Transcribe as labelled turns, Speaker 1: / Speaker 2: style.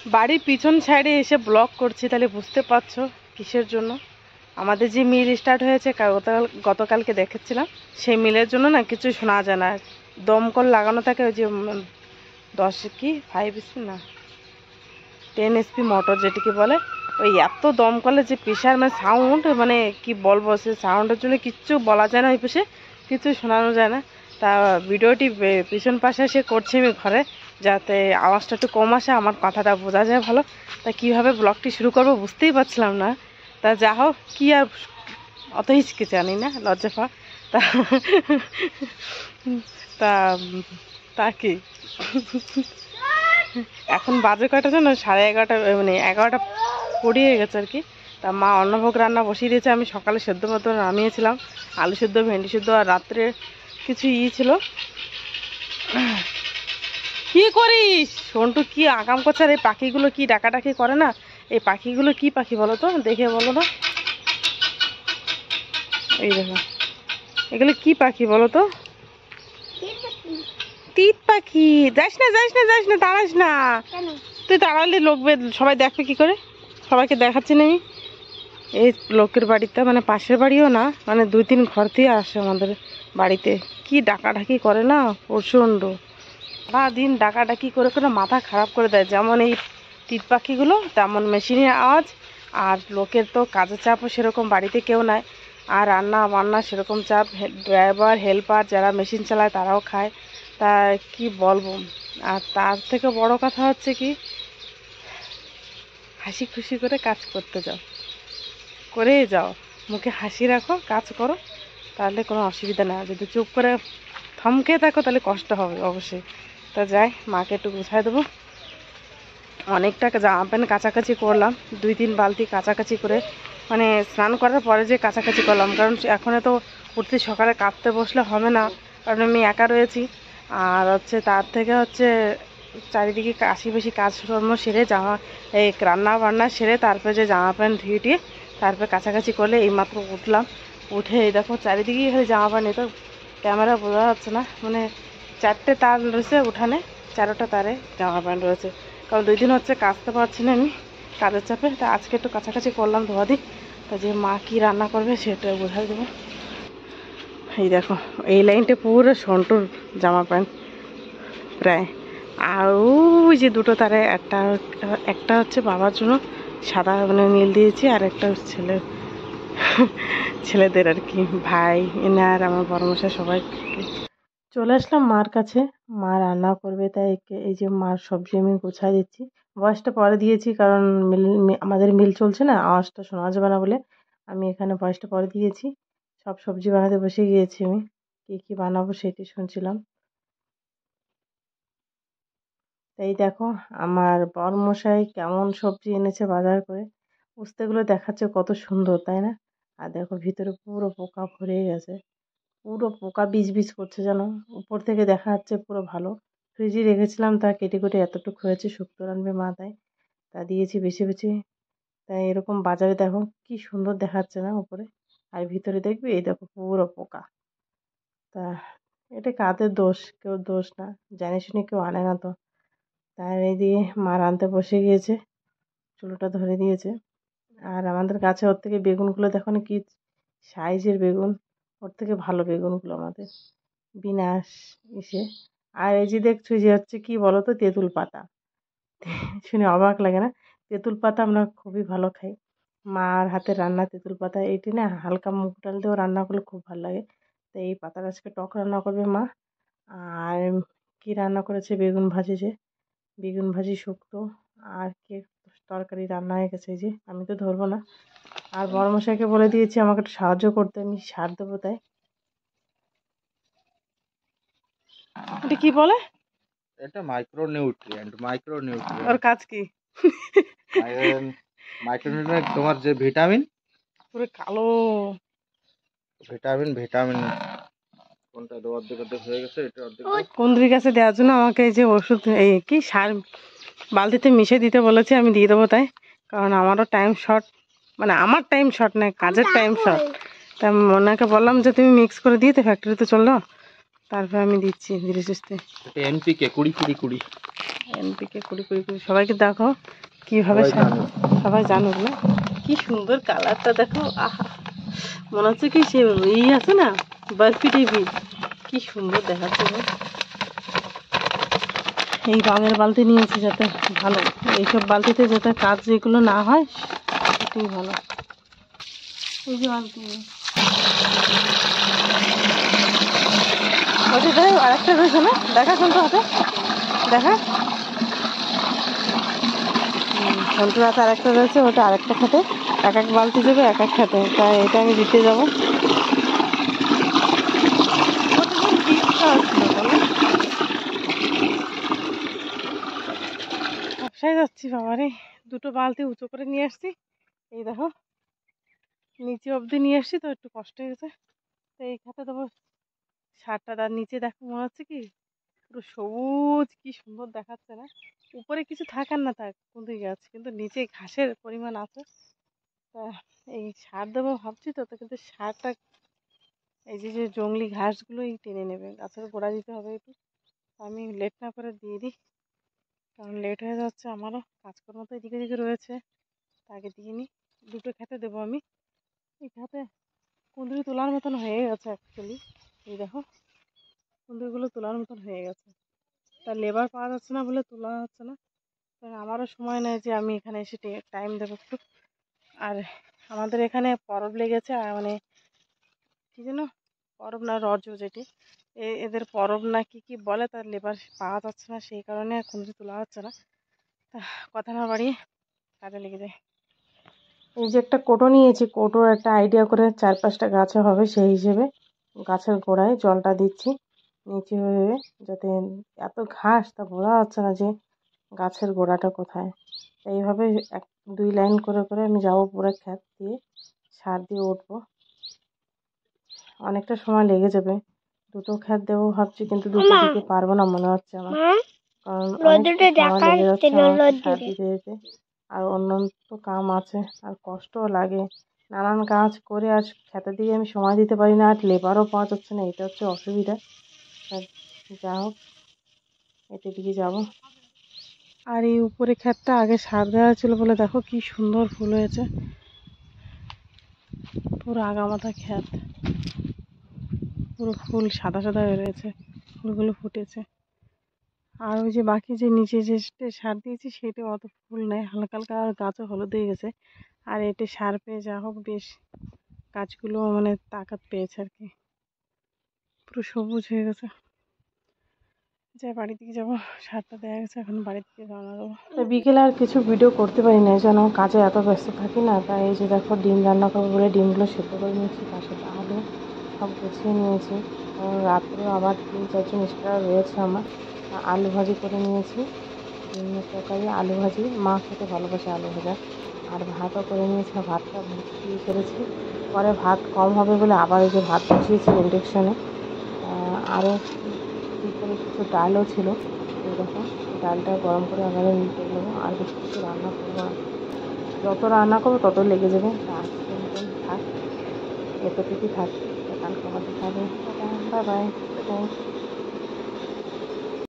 Speaker 1: বাড়ির পিছন সাইডে এসে ব্লগ করছি, তাহলে বুঝতে পারছো কিসের জন্য। আমাদের যে মিল স্টার্ট হয়েছে গতকালকে দেখেছিলাম, সেই মিলের জন্য না কিছু শোনা যায় না। দমকল লাগানো থাকে, ওই যে 5 SP না 10 SP মোটর যেটিকে বলে, ওই এত দমকলে যে প্রেশার মানে সাউন্ড, মানে কি বলবো, সে সাউন্ডের জন্য কিচ্ছু বলা যায় না, ওই পাশে কিছু শোনানো যায় না। তা ভিডিওটি পিছন পাশে এসে করছি আমি ঘরে, যাতে আওয়াজটা একটু কম আসে, আমার কথাটা বোঝা যায় ভালো। তা কীভাবে ব্লগটি শুরু করবো বুঝতেই পারছিলাম না। তা যা হোক, কী আর অত হিচকে জানি না, লজ্জা পা। তা তা তা কি এখন বাজে কয়টা জানো? 11:30, মানে 11টা 20 হয়ে গেছে আর কি। তা মা অন্নভোগ রান্না বসিয়ে দিয়েছে। আমি সকালে সেদ্ধ মতো নামিয়েছিলাম, আলু সেদ্ধ, ভেন্ডি সেদ্ধ, আর রাত্রে কিছু ছিল। কি করিস সন্টু? কি আগাম করছে? আর এই পাখিগুলো কি ডাকাডাকি করে না? এই পাখিগুলো কি পাখি বলো তো, দেখে বলো না। এই দেখো, এগুলো কি পাখি বলো তো? তিত পাখি। যাস না, যাস না, যাস না, তাড়াস না। তুই তাড়ালে লোকবে, সবাই দেখবে কি করে? সবাইকে দেখাচ্ছি না আমি। এই লোকের বাড়িতে, মানে পাশের বাড়িও না, মানে 2-3 ঘর থেকে আসে আমাদের বাড়িতে। কি ডাকাডাকি করে না, প্রচণ্ড। সারাদিন ডাকাডাকি করে করে মাথা খারাপ করে দেয়। যেমন এই টিট পাখিগুলো, তেমন মেশিনের আওয়াজ। আর লোকের তো কাজের চাপও সেরকম বাড়িতে কেউ নাই, আর রান্না বান্না সেরকম চাপ। ড্রাইভার হেল্পার যারা মেশিন চালায় তারাও খায়। তা কি বলবো। আর তার থেকে বড় কথা হচ্ছে কি, হাসি খুশি করে কাজ করতে যাও, করেই যাও, মুখে হাসি রাখো, কাজ করো, তাহলে কোনো অসুবিধা নেই। যদি চুপ করে থমকে থাকো তাহলে কষ্ট হবে অবশ্যই। তা যাই, মাকে একটু গুছাই দেবো। অনেকটা জামা প্যান্ট কাচাকাচি করলাম, 2-3 বালতি কাচাকাচি করে, মানে স্নান করার পরে যে কাচাকাচি করলাম, কারণ এখন তো উঠতে সকালে কাঁদতে বসলে হবে না, কারণ আমি একা রয়েছি। আর হচ্ছে তার থেকে হচ্ছে চারিদিকে বেশি কাজকর্ম সেরে, এই রান্না বান্না সেরে, তারপরে যে জামা প্যান্ট ধুয়ে দিয়ে তারপরে কাছাকাছি করলে, এইমাত্র উঠলাম। উঠে এই দেখো চারিদিকেই খালি জামা প্যান্ট। তো ক্যামেরা বোঝা যাচ্ছে না, মানে 4টে তার রয়েছে উঠানে, 4টা তারে জামা প্যান্ট রয়েছে। কারণ 2 দিন হচ্ছে কাচতে পারছি না আমি কাজের চাপে। তা আজকে একটু কাছাকাছি করলাম, ধোয়া দিই। তা যে মা কী রান্না করবে সেটা বোঝাই দেবো। এই দেখো, এই লাইনটা পুরো সন্টুর জামা প্যান্ট প্রায়। আর ওই যে 2টো তারে, একটা হচ্ছে বাবার জন্য সাদা, মানে নীল দিয়েছি, আর একটা ছেলেদের আর কি, ভাই এনে আর আমার বড়মশাই সবাই। চলে আসলাম মার কাছে, মা রান্না করবে, তাই এই যে মার সবজি আমি গুছাই দিচ্ছি। ভয়েসটা পরে দিয়েছি, কারণ আমাদের মিল চলছে না, আওয়াজটা শোনা যাবে না বলে আমি এখানে ভয়েসটা পরে দিয়েছি। সব সবজি বানাতে বসে গিয়েছি আমি, কি কি বানাবো সেটি শুনছিলাম। তাই দেখো, আমার বরমশাই কেমন সবজি এনেছে বাজার করে, উস্তেগুলো দেখাচ্ছে কত সুন্দর, তাই না? আর দেখো ভিতরে পুরো পোকা ভরে গেছে, পুরো পোকা বিজ বিজ করছে যেন। উপর থেকে দেখা যাচ্ছে পুরো ভালো। ফ্রিজে রেখেছিলাম, তা কেটে কেটে এতটুকু হয়েছে, শুক্তো রানবে মা, তাই তা দিয়েছি বেশি বেশি। তাই এরকম বাজারে দেখো কি সুন্দর দেখাচ্ছে না উপরে, আর ভিতরে দেখবি এই দেখো পুরো পোকা। তা এটা কাদের দোষ? কেউ দোষ না, জানি শুনে কেউ আনে না তো। তার এই দিয়ে মা রাঁধতে বসে গিয়েছে, চুলোটা ধরে দিয়েছে। আর আমাদের গাছে ওর থেকে বেগুনগুলো দেখো না কি সাইজের বেগুন, ওর থেকে ভালো বেগুনগুলো আমাদের, বিনা ইসে। আর এই যে দেখছো যে হচ্ছে কি বলতো, তেঁতুল পাতা। শুনে অবাক লাগে না? তেঁতুল পাতা আমরা খুবই ভালো খাই, মার হাতের রান্না তেঁতুল পাতা, এটি না হালকা মুগ ডাল দিয়েও রান্না করলে খুব ভালো লাগে। তো এই পাতার আজকে টক রান্না করবে মা। আর কি রান্না করেছে, বেগুন ভাজি, যে বেগুন ভাজি, শুক্তো, আর কি তরকারি রান্না হয়ে গেছে, এই যে আমি তো ধরবো না। আর বড়মশাইকে বলে দিয়েছি আমাকে একটু সাহায্য করতে, আমি সার দেবো তাই। এটা কি বলে?
Speaker 2: এটা মাইক্রোনিউট্রিয়েন্ট।
Speaker 1: ওর কাজ কি?
Speaker 2: মাইক্রোনিউট্রিয়েন্ট তোমার যে ভিটামিন,
Speaker 1: পুরো কালো।
Speaker 2: ভিটামিন কোনটা দেওয়ার অর্ধেক হয়ে গেছে, এটা অর্ধেক
Speaker 1: কুন্দ্রি গাছে দেওয়ার জন্য আমাকে এই যে ওষুধ, এই কি সার বালতিতে মিশিয়ে দিতে বলেছে, আমি দিয়ে দেবো তাই। কারণ আমারও টাইম শর্ট, মানে আমার টাইম শর্ট নয়, কাজের টাইম শর্ট। তাই ওনাকে বললাম যে তুমি মিক্স করে দিতে, ফ্যাক্টরিতে চললো। তারপর আমি দিচ্ছি ধীরে সুস্থে।
Speaker 2: এনপিকে 20
Speaker 1: এনপিকে 20 সবাইকে দেখো কিভাবে সবাই জানুক না। কি সুন্দর কালারটা দেখো, আহা মনে হচ্ছে কি সে এই আছে না বরফি টিভি, কি সুন্দর দেখাচ্ছে। এই রঙের বালতি নিয়েছি যাতে ভালো, এইসব বালতিতে যাতে কাজ যেগুলো না হয় সেটাই ভালো। এই যে বালতি ওটা আরেকটা রয়েছে না, দেখা শুনতে হাতে দেখা সন্টুর হাতে আরেকটা রয়েছে, ওটা আরেকটা খাতে এক এক বালতি যাবে এক এক খাতে, তাই এটা আমি দিতে যাবো। ব্যবসায় যাচ্ছি বাবারে, দুটো বালতি উঁচু করে নিয়ে আসছি। এই দেখো নিচে অবধি নিয়ে আসছি তো একটু কষ্ট হয়ে গেছে, তো এই খাতে দেবো সারটা। তার নিচে দেখো মনে হচ্ছে কি পুরো সবুজ, কি সুন্দর দেখাচ্ছে না। উপরে কিছু থাকার না থাক কুঁদরি গাছ, কিন্তু নিচে ঘাসের পরিমাণ আছে। তা এই সার দেবো ভাবছি তো, কিন্তু সারটা এই যে যে জংলি ঘাসগুলোই টেনে নেবে, গাছের গোড়া দিতে হবে একটু। আমি লেট না করে দিয়ে দিই, কারণ লেট হয়ে যাচ্ছে, আমারও কাজকর্ম তো এদিকে দিকে রয়েছে, তাকে দিয়ে নিই। দুটো খেতে দেবো আমি। এই খাতে কুঁদরি তোলার মতন হয়ে গেছে অ্যাকচুয়ালি, এই দেখো কুঁদরিগুলো তোলার মতন হয়ে গেছে। তা লেবার পাওয়া যাচ্ছে না বলে তোলা হচ্ছে না, কারণ আমারও সময় নেই যে আমি এখানে এসে টাইম দেবো একটু। আর আমাদের এখানে পরব লেগেছে, আর মানে কী যেন পরব না রজ যেটি, এদের পরব না কি কি বলে, তার লেবার পাওয়া যাচ্ছে না, সেই কারণে আর কুঁদরি তোলা হচ্ছে না। তা কথা না বাড়িয়ে কাজে লেগে যায়। এই যে একটা কোটো নিয়েছি, কোটোর একটা আইডিয়া করে 4-5টা গাছে হবে সেই হিসেবে গাছের গোড়ায় জলটা দিচ্ছি নিচে হয়ে, যাতে এত ঘাস তা বোঝা যাচ্ছে না যে গাছের গোড়াটা কোথায়। এইভাবে 1-2 লাইন করে করে আমি যাবো পুরো ক্ষেত দিয়ে, সার দিয়ে উঠবো। অনেকটা সময় লেগে যাবে, দুটো ক্ষেত দেবো ভাবছি, কিন্তু দুটো দিতে পারবো না মনে হচ্ছে আমার, কারণ অনেকটা সময় লেগে যাচ্ছে আমার সার দিতে দিতে। আর অন্যান্য কাম আছে, আর কষ্টও লাগে, নানান কাজ করে আর খেতে দিয়ে আমি সময় দিতে পারি না, আর লেবারও পাওয়া যাচ্ছে না, এটা হচ্ছে অসুবিধা। যা হোক এতে দিকে যাবো। আর এই উপরে ক্ষেতটা আগে সার দেওয়া ছিল বলে দেখো কি সুন্দর ফুল হয়েছে, পুরো আগামাথা ক্ষেত, পুরো ফুল সাদা সাদা হয়ে রয়েছে, ফুলগুলো ফুটেছে। আর ওই যে বাকি যে নিচে যে সার দিয়েছি সেটা অত ফুল নেই, হালকা হালকা, আর গাছও হলুদ হয়ে গেছে। আর এতে সার পেয়ে যা হোক বেশ গাছগুলো মানে তাকাত পেয়েছে আর কি, পুরো সবুজ হয়ে গেছে। যাই বাড়ির দিকে যাবো, সারটা দেওয়া গেছে, এখন বাড়ির দিকে রওনা দেবো। তাই বিকেলে আর কিছু ভিডিও করতে পারি না, যেন কাজে এত ব্যস্ত থাকি না। তাই এই যে দেখো ডিম রান্না করবো বলে ডিমগুলো সেদ্ধ করে নিয়েছি, পাশে আলু সব গুছিয়ে নিয়েছি। রাত্রেও আবার 3-4 জন এক্সট্রা রয়েছে আমার। আলু ভাজি করে নিয়েছি, ডিমের তরকারি আলু ভাজি, মা খেতে ভালোবাসে আলু ভাজা। আর ভাতও করে নিয়েছি, ভাতটা দিয়ে ফেলেছি, পরে ভাত কম হবে বলে আবার এই যে ভাত বসিয়েছি ইন্ডাকশানে। আরও করে কিছু ডালও ছিল, এই দেখো ডালটা গরম করে আবার নিতে নেবো। আর বেশি কিছু রান্না করবো না, যত রান্না করবো তত লেগে যাবে। আজকে মতন থাক, এতটুকুই থাক, কালকে আবার দেখা হবে। Bye bye.